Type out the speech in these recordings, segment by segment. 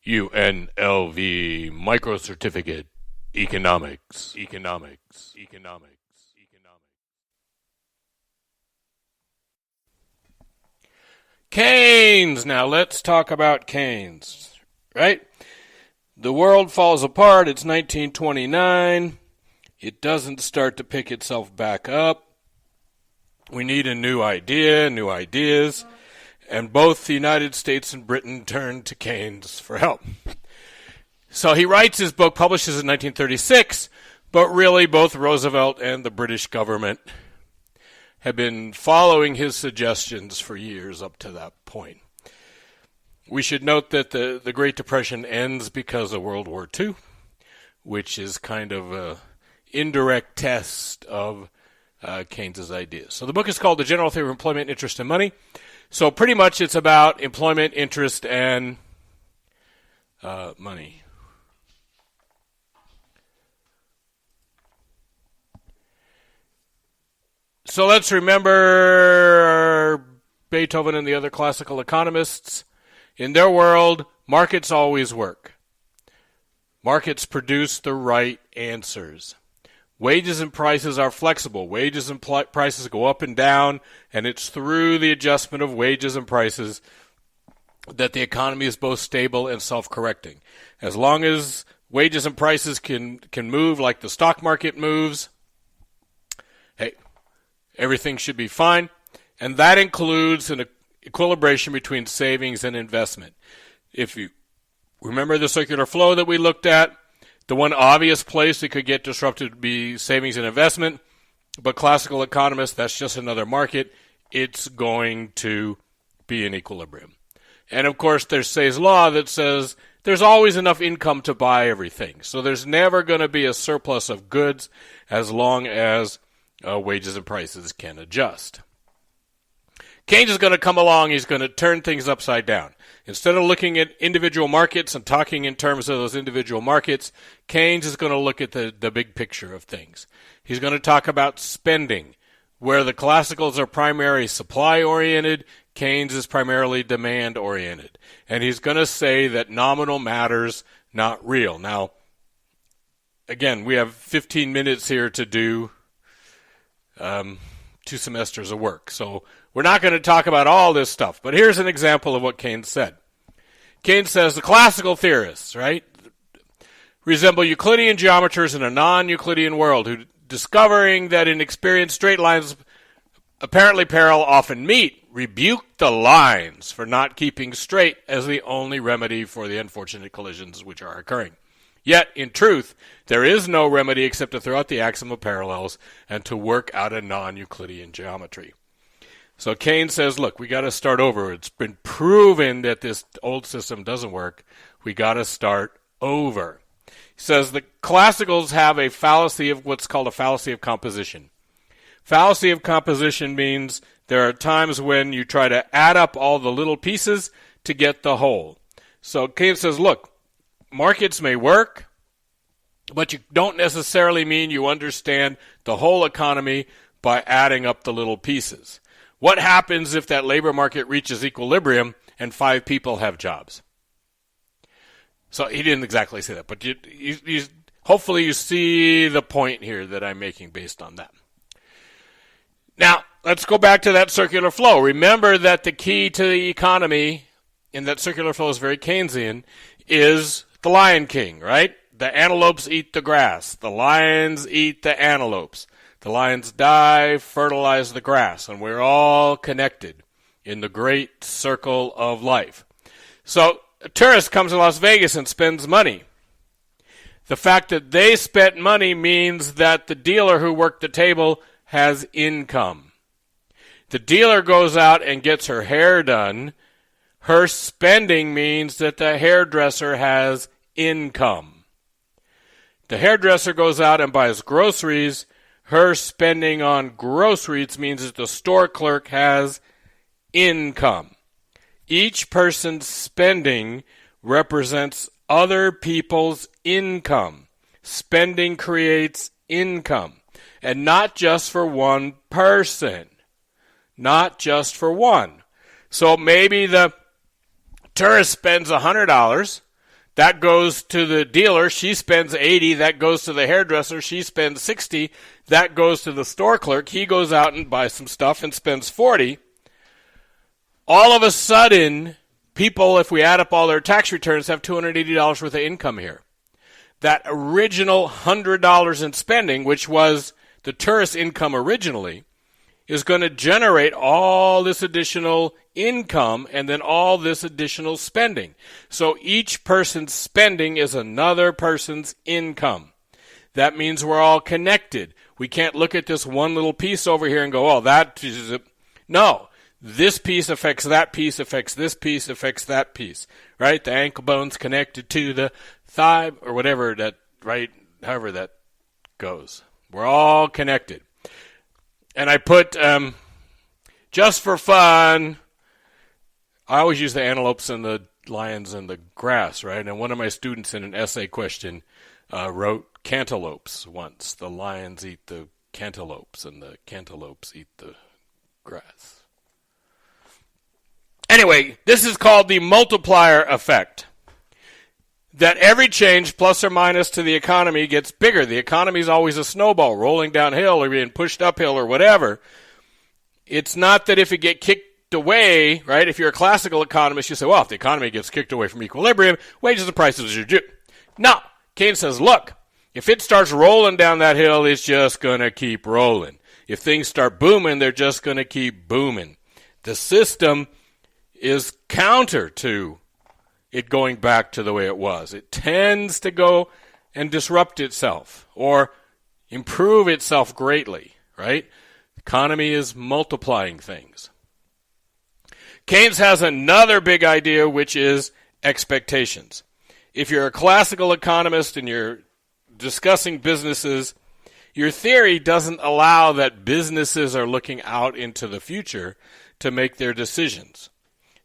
UNLV Microcertificate Economics. Keynes! Now let's talk about Keynes, right? The world falls apart. It's 1929. It doesn't start to pick itself back up. We need a new idea, new ideas. And both the United States and Britain turned to Keynes for help. So he writes his book, publishes in 1936, but really both Roosevelt and the British government have been following his suggestions for years up to that point. We should note that the Great Depression ends because of World War II, which is kind of an indirect test of Keynes's ideas. So the book is called The General Theory of Employment, Interest, and Money. So pretty much it's about employment, interest, and money. So let's remember Beethoven and the other classical economists. In their world, markets always work. Markets produce the right answers. Wages and prices are flexible. Wages and prices go up and down, and it's through the adjustment of wages and prices that the economy is both stable and self-correcting. As long as wages and prices can move like the stock market moves, hey, everything should be fine. And that includes an equilibration between savings and investment. If you remember the circular flow that we looked at, the one obvious place it could get disrupted would be savings and investment, but classical economists, that's just another market. It's going to be in equilibrium. And of course, there's Say's law that says there's always enough income to buy everything. So there's never going to be a surplus of goods as long as wages and prices can adjust. Keynes is going to come along. He's going to turn things upside down. Instead of looking at individual markets and talking in terms of those individual markets, Keynes is going to look at the big picture of things. He's going to talk about spending. Where the classicals are primarily supply-oriented, Keynes is primarily demand-oriented. And he's going to say that nominal matters, not real. Now, again, we have 15 minutes here to do 2 semesters of work. So we're not going to talk about all this stuff, but here's an example of what Keynes said. Keynes says the classical theorists, right, resemble Euclidean geometers in a non-Euclidean world who, discovering that in experience straight lines apparently parallel often meet, rebuke the lines for not keeping straight as the only remedy for the unfortunate collisions which are occurring. Yet, in truth, there is no remedy except to throw out the axiom of parallels and to work out a non-Euclidean geometry. So Keynes says, look, we got to start over. It's been proven that this old system doesn't work. We got to start over. He says the classicals have a fallacy of what's called a fallacy of composition. Fallacy of composition means there are times when you try to add up all the little pieces to get the whole. So Keynes says, look, markets may work, but you don't necessarily mean you understand the whole economy by adding up the little pieces. What happens if that labor market reaches equilibrium and 5 people have jobs? So he didn't exactly say that, but hopefully you see the point here that I'm making based on that. Now, let's go back to that circular flow. Remember that the key to the economy, and that circular flow is very Keynesian, is the Lion King, right? The antelopes eat the grass. The lions eat the antelopes. The lions die, fertilize the grass, and we're all connected in the great circle of life. So a tourist comes to Las Vegas and spends money. The fact that they spent money means that the dealer who worked the table has income. The dealer goes out and gets her hair done. Her spending means that the hairdresser has income. The hairdresser goes out and buys groceries. Her spending on groceries means that the store clerk has income. Each person's spending represents other people's income. Spending creates income. And not just for one person. Not just for one. So maybe the tourist spends $100 That goes to the dealer. She spends 80. That goes to the hairdresser. She spends 60. That goes to the store clerk. He goes out and buys some stuff and spends 40. All of a sudden, people, if we add up all their tax returns, have $280 worth of income here. That original $100 in spending, which was the tourist income originally, is going to generate all this additional income and then all this additional spending. So each person's spending is another person's income. That means we're all connected. We can't look at this one little piece over here and go, oh, that is a... No, this piece affects that piece, affects this piece, affects that piece, right? The ankle bone's connected to the thigh or whatever that, right? However that goes. We're all connected. And I put, just for fun, I always use the antelopes and the lions and the grass, right? And one of my students in an essay question wrote cantaloupes once. The lions eat the cantaloupes and the cantaloupes eat the grass. Anyway, this is called the multiplier effect. That every change, plus or minus, to the economy gets bigger. The economy is always a snowball, rolling downhill or being pushed uphill or whatever. It's not that if it get kicked away, right? If you're a classical economist, you say, well, if the economy gets kicked away from equilibrium, wages and prices are due. No. Keynes says, look, if it starts rolling down that hill, it's just going to keep rolling. If things start booming, they're just going to keep booming. The system is counter to it going back to the way it was. It tends to go and disrupt itself or improve itself greatly, right? The economy is multiplying things. Keynes has another big idea, which is expectations. If you're a classical economist and you're discussing businesses, your theory doesn't allow that businesses are looking out into the future to make their decisions.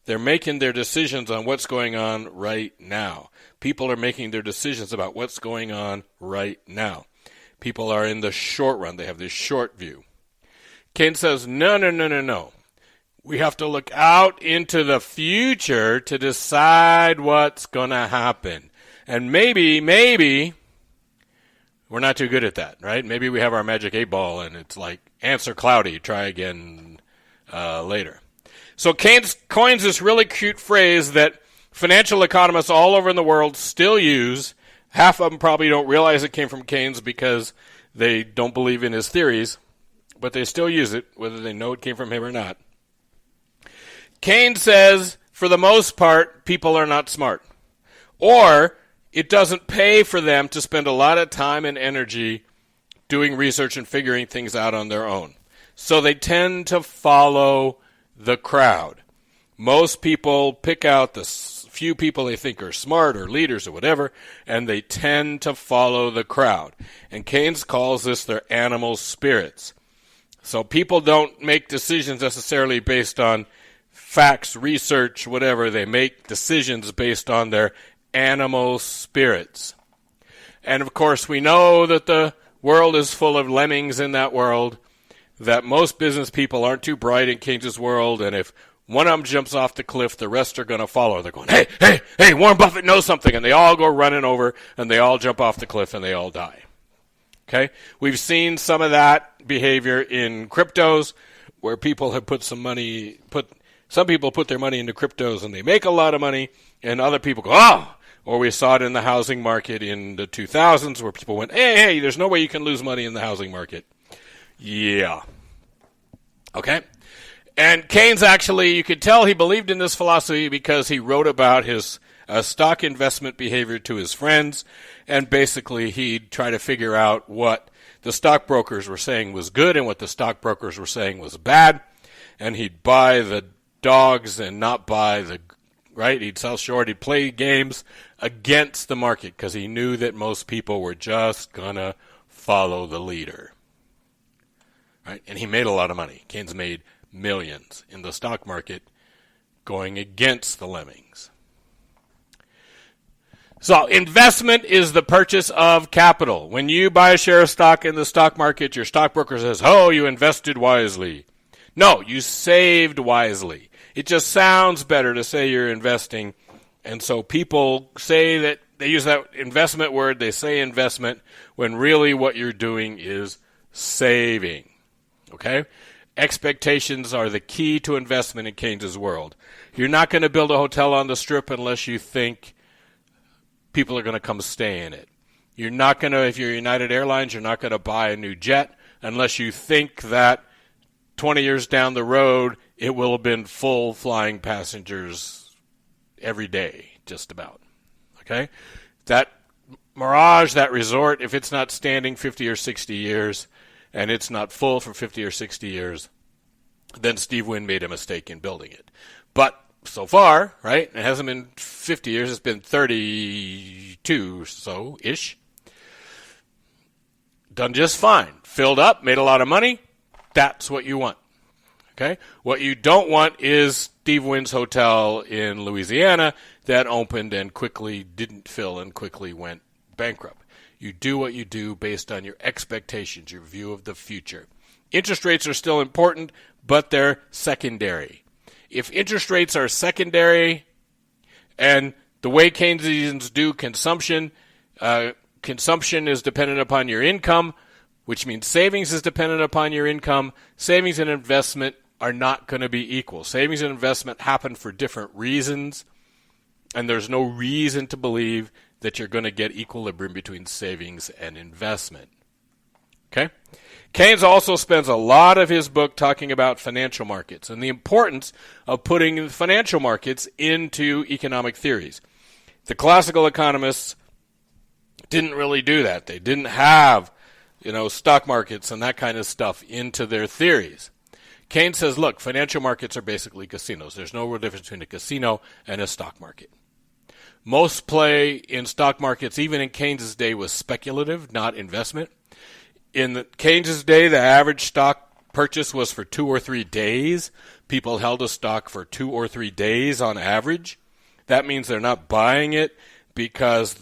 They're making their decisions on what's going on right now. People are making their decisions about what's going on right now. People are in the short run. They have this short view. Keynes says, no. We have to look out into the future to decide what's going to happen. And maybe, we're not too good at that, right? Maybe we have our magic 8-ball and it's like, answer cloudy, try again later. So Keynes coins this really cute phrase that financial economists all over in the world still use. Half of them probably don't realize it came from Keynes because they don't believe in his theories, but they still use it, whether they know it came from him or not. Keynes says, for the most part, people are not smart. Or it doesn't pay for them to spend a lot of time and energy doing research and figuring things out on their own. So they tend to follow the crowd. Most people pick out the few people they think are smart or leaders or whatever, and they tend to follow the crowd. And Keynes calls this their animal spirits. So people don't make decisions necessarily based on facts, research, whatever. They make decisions based on their animal spirits. And of course, we know that the world is full of lemmings in that world, that most business people aren't too bright in Keynes' world, and if one of them jumps off the cliff, the rest are going to follow. They're going, hey, Warren Buffett knows something, and they all go running over, and they all jump off the cliff, and they all die. Okay? We've seen some of that behavior in cryptos, where people have some people put their money into cryptos, and they make a lot of money, and other people go, oh! Or we saw it in the housing market in the 2000s, where people went, hey, there's no way you can lose money in the housing market. Yeah. Okay? And Keynes actually, you could tell he believed in this philosophy because he wrote about his stock investment behavior to his friends, and basically he'd try to figure out what the stockbrokers were saying was good and what the stockbrokers were saying was bad, and he'd buy the dogs and not buy the, right? He'd sell short, he'd play games against the market because he knew that most people were just going to follow the leader. Right? And he made a lot of money. Keynes made millions in the stock market going against the lemmings. So investment is the purchase of capital. When you buy a share of stock in the stock market, your stockbroker says, oh, you invested wisely. No, you saved wisely. It just sounds better to say you're investing And so people say that they use that investment word, they say investment, when really what you're doing is saving. Okay? Expectations are the key to investment in Keynes's world. You're not going to build a hotel on the Strip unless you think people are going to come stay in it. You're not going to, if you're United Airlines, you're not going to buy a new jet unless you think that 20 years down the road it will have been full flying passengers every day, just about. Okay? That Mirage, that resort, if it's not standing 50 or 60 years and it's not full for 50 or 60 years, then Steve Wynn made a mistake in building it. But so far, right, it hasn't been 50 years, it's been 32 so-ish. Done just fine. Filled up, made a lot of money. That's what you want. Okay? What you don't want is Steve Wynn's hotel in Louisiana that opened and quickly didn't fill and quickly went bankrupt. You do what you do based on your expectations, your view of the future. Interest rates are still important, but they're secondary. If interest rates are secondary and the way Keynesians do consumption, consumption is dependent upon your income, which means savings is dependent upon your income. Savings and investment are not going to be equal. Savings and investment happen for different reasons, and there's no reason to believe that you're going to get equilibrium between savings and investment. Okay? Keynes also spends a lot of his book talking about financial markets and the importance of putting the financial markets into economic theories. The classical economists didn't really do that. They didn't have, stock markets and that kind of stuff into their theories. Keynes says, look, financial markets are basically casinos. There's no real difference between a casino and a stock market. Most play in stock markets, even in Keynes's day, was speculative, not investment. In Keynes's day, the average stock purchase was for 2 or 3 days. People held a stock for 2 or 3 days on average. That means they're not buying it because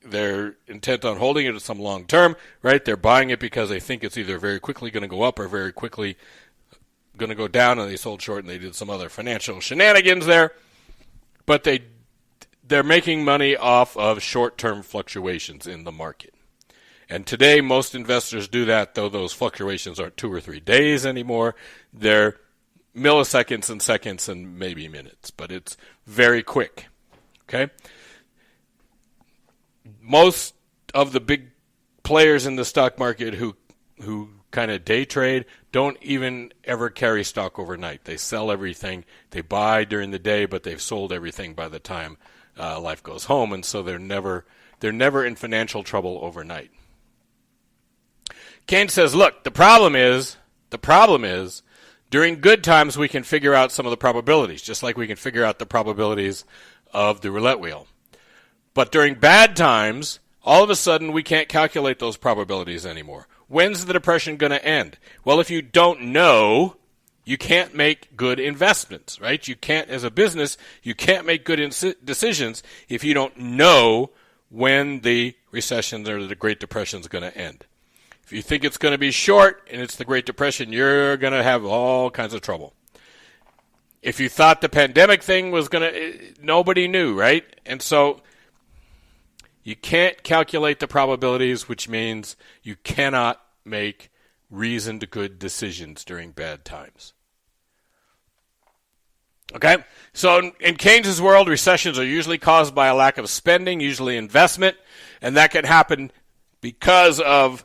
they're intent on holding it at some long term, right? They're buying it because they think it's either very quickly going to go up or very quickly going to go down, and they sold short and they did some other financial shenanigans there. But they're making money off of short-term fluctuations in the market. And today, most investors do that, though those fluctuations aren't 2 or 3 days anymore. They're milliseconds and seconds and maybe minutes, but it's very quick. Okay? Most of the big players in the stock market who kind of day trade don't even ever carry stock overnight. They sell everything. They buy during the day, but they've sold everything by the time life goes home, and so they're never in financial trouble overnight. Keynes says, look, the problem is, during good times we can figure out some of the probabilities, just like we can figure out the probabilities of the roulette wheel. But during bad times, all of a sudden we can't calculate those probabilities anymore. When's the depression going to end? Well, if you don't know, you can't make good investments, right? You can't, as a business, you can't make good decisions if you don't know when the recession or the Great Depression is going to end. If you think it's going to be short and it's the Great Depression, you're going to have all kinds of trouble. If you thought the pandemic thing was going to, nobody knew, right? And so you can't calculate the probabilities, which means you cannot make reasoned good decisions during bad times. Okay? So in Keynes's world, recessions are usually caused by a lack of spending, usually investment, and that can happen because of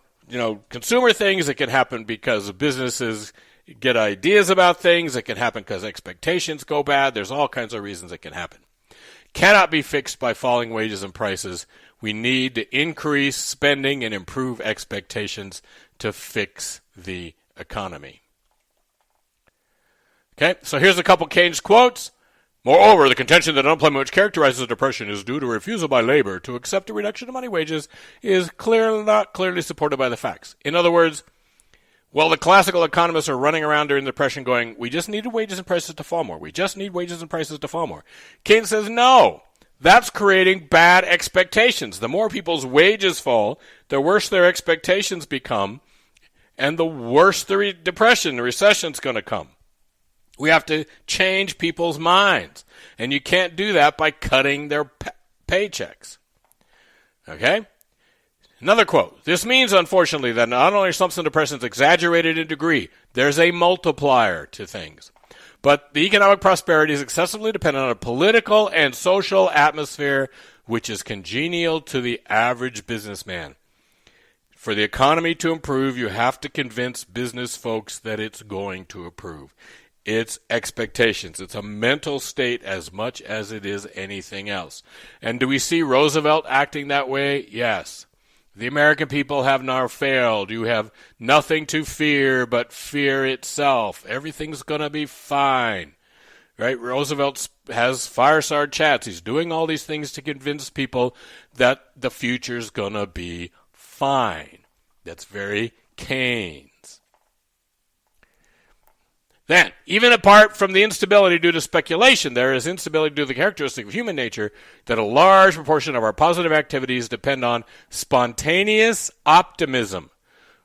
consumer things. It can happen because businesses get ideas about things. It can happen because expectations go bad. There's all kinds of reasons it can happen. Cannot be fixed by falling wages and prices. We need to increase spending and improve expectations to fix the economy. Okay, so here's a couple Keynes quotes. Moreover, the contention that unemployment which characterizes the depression is due to refusal by labor to accept a reduction in money wages is not clearly supported by the facts. In other words, the classical economists are running around during the depression going, we just needed wages and prices to fall more. We just need wages and prices to fall more. Keynes says, no, that's creating bad expectations. The more people's wages fall, the worse their expectations become, and the worse the depression, the recession's going to come. We have to change people's minds. And you can't do that by cutting their paychecks. Okay? Another quote. This means, unfortunately, that not only are slumps and depressions exaggerated in degree, there's a multiplier to things. But the economic prosperity is excessively dependent on a political and social atmosphere which is congenial to the average businessman. For the economy to improve, you have to convince business folks that it's going to improve. It's expectations. It's a mental state as much as it is anything else. And do we see Roosevelt acting that way? Yes. The American people have now failed. You have nothing to fear but fear itself. Everything's going to be fine. Right? Roosevelt has fireside chats. He's doing all these things to convince people that the future's going to be fine. That's very Keynes. Then, even apart from the instability due to speculation, there is instability due to the characteristic of human nature that a large proportion of our positive activities depend on spontaneous optimism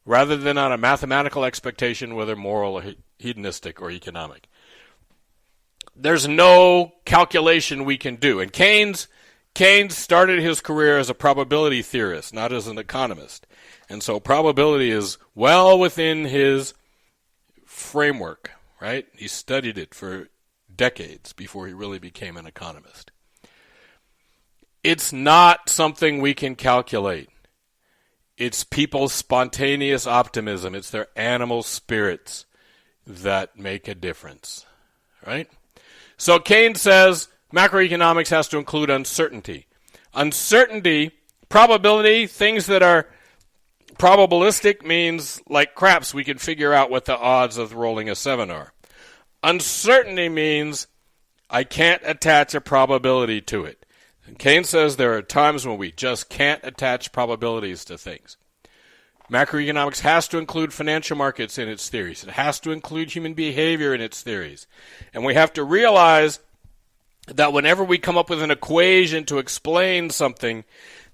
rather than on a mathematical expectation, whether moral, or hedonistic, or economic. There's no calculation we can do. And Keynes started his career as a probability theorist, not as an economist. And so probability is well within his framework, right? He studied it for decades before he really became an economist. It's not something we can calculate. It's people's spontaneous optimism. It's their animal spirits that make a difference, right? So Keynes says macroeconomics has to include uncertainty. Uncertainty, probability, things that are probabilistic means, like craps, we can figure out what the odds of rolling a 7 are. Uncertainty means I can't attach a probability to it. And Keynes says there are times when we just can't attach probabilities to things. Macroeconomics has to include financial markets in its theories. It has to include human behavior in its theories. And we have to realize that whenever we come up with an equation to explain something,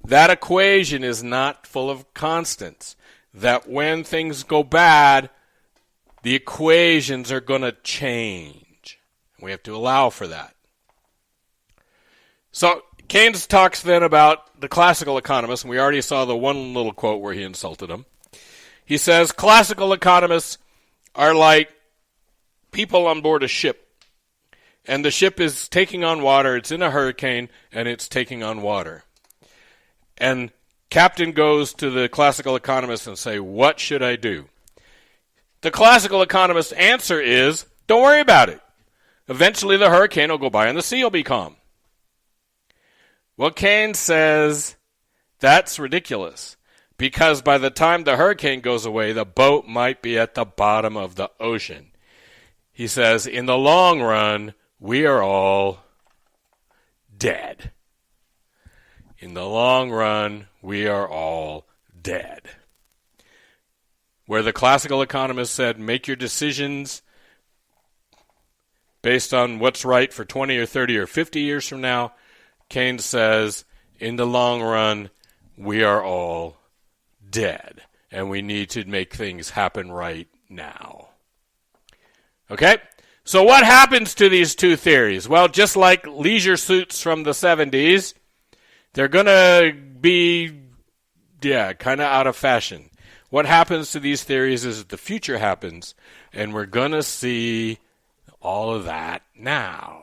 that equation is not full of constants. That when things go bad, the equations are going to change. We have to allow for that. So Keynes talks then about the classical economists, and we already saw the one little quote where he insulted them. He says, classical economists are like people on board a ship. And the ship is taking on water, it's in a hurricane, and it's taking on water. And captain goes to the classical economist and say, what should I do? The classical economist's answer is, don't worry about it. Eventually the hurricane will go by and the sea will be calm. Well, Keynes says that's ridiculous because by the time the hurricane goes away, the boat might be at the bottom of the ocean. He says, in the long run, we are all dead. In the long run, we are all dead. Where the classical economist said, make your decisions based on what's right for 20 or 30 or 50 years from now, Keynes says, in the long run, we are all dead, and we need to make things happen right now. Okay? So what happens to these two theories? Well, just like leisure suits from the 70s, they're going to be, kind of out of fashion. What happens to these theories is that the future happens, and we're going to see all of that now.